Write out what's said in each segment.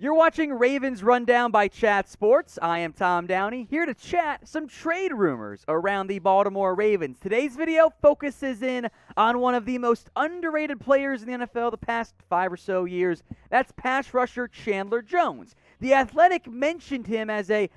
You're watching Ravens Rundown by Chat Sports. I am Tom Downey, here to chat some trade rumors around the Baltimore Ravens. Today's video focuses in on one of the most underrated players in the NFL the past 5 or so years. That's pass rusher Chandler Jones. The Athletic mentioned him as a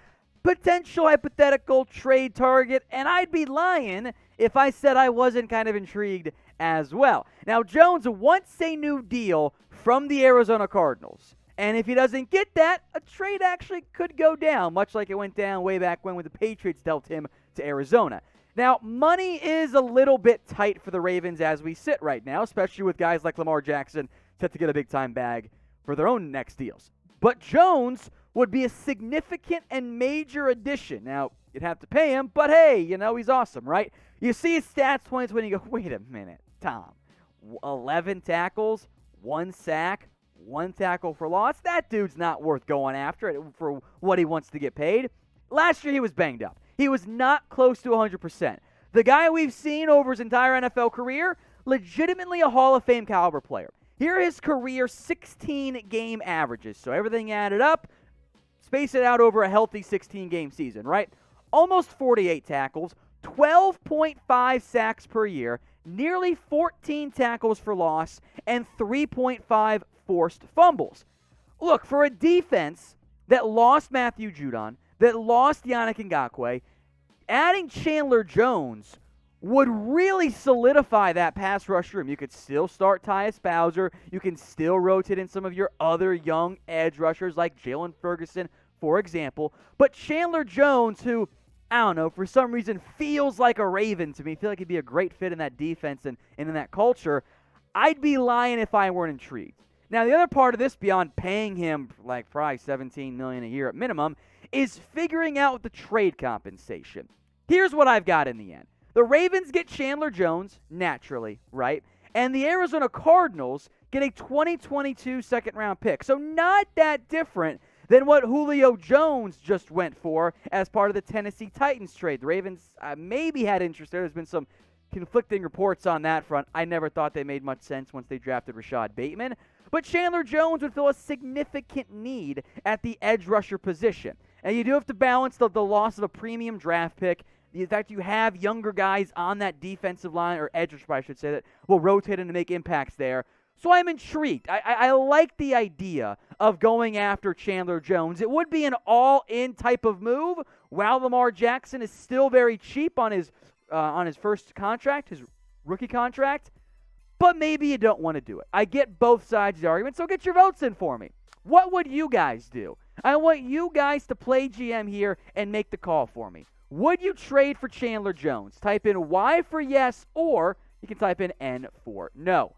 potential hypothetical trade target, and I'd be lying if I said I wasn't kind of intrigued as well. Now, Jones wants a new deal from the Arizona Cardinals. And if he doesn't get that, a trade actually could go down, much like it went down way back when the Patriots dealt him to Arizona. Now, money is a little bit tight for the Ravens as we sit right now, especially with guys like Lamar Jackson set to get a big-time bag for their own next deals. But Jones would be a significant and major addition. Now, you'd have to pay him, but hey, he's awesome, right? You see his stats 2020, you go, wait a minute, Tom. 11 tackles, 1 sack, 1 tackle for loss. That dude's not worth going after it for what he wants to get paid. Last year, he was banged up. He was not close to 100%. The guy we've seen over his entire NFL career, legitimately a Hall of Fame caliber player. Here are his career 16-game averages. So everything added up, space it out over a healthy 16-game season, right? Almost 48 tackles, 12.5 sacks per year, nearly 14 tackles for loss, and 3.5 forced fumbles. Look, for a defense that lost Matthew Judon, that lost Yannick Ngakoue, adding Chandler Jones would really solidify that pass rush room. You could still start Tyus Bowser. You can still rotate in some of your other young edge rushers like Jalen Ferguson, for example. But Chandler Jones, who, I don't know, for some reason feels like a Raven to me, feel like he'd be a great fit in that defense and in that culture, I'd be lying if I weren't intrigued. Now, the other part of this, beyond paying him like probably $17 million a year at minimum, is figuring out the trade compensation. Here's what I've got in the end. The Ravens get Chandler Jones, naturally, right? And the Arizona Cardinals get a 2022 second-round pick. So not that different than what Julio Jones just went for as part of the Tennessee Titans trade. The Ravens maybe had interest there. There's been some conflicting reports on that front. I never thought they made much sense once they drafted Rashad Bateman. But Chandler Jones would fill a significant need at the edge rusher position. And you do have to balance the loss of a premium draft pick, the fact you have younger guys on that defensive line, or edge rusher, I should say, that will rotate in to make impacts there. So I'm intrigued. I like the idea of going after Chandler Jones. It would be an all-in type of move, while Lamar Jackson is still very cheap on his first contract, his rookie contract. But maybe you don't want to do it. I get both sides of the argument, so get your votes in for me. What would you guys do? I want you guys to play GM here and make the call for me. Would you trade for Chandler Jones? Type in Y for yes, or you can type in N for no.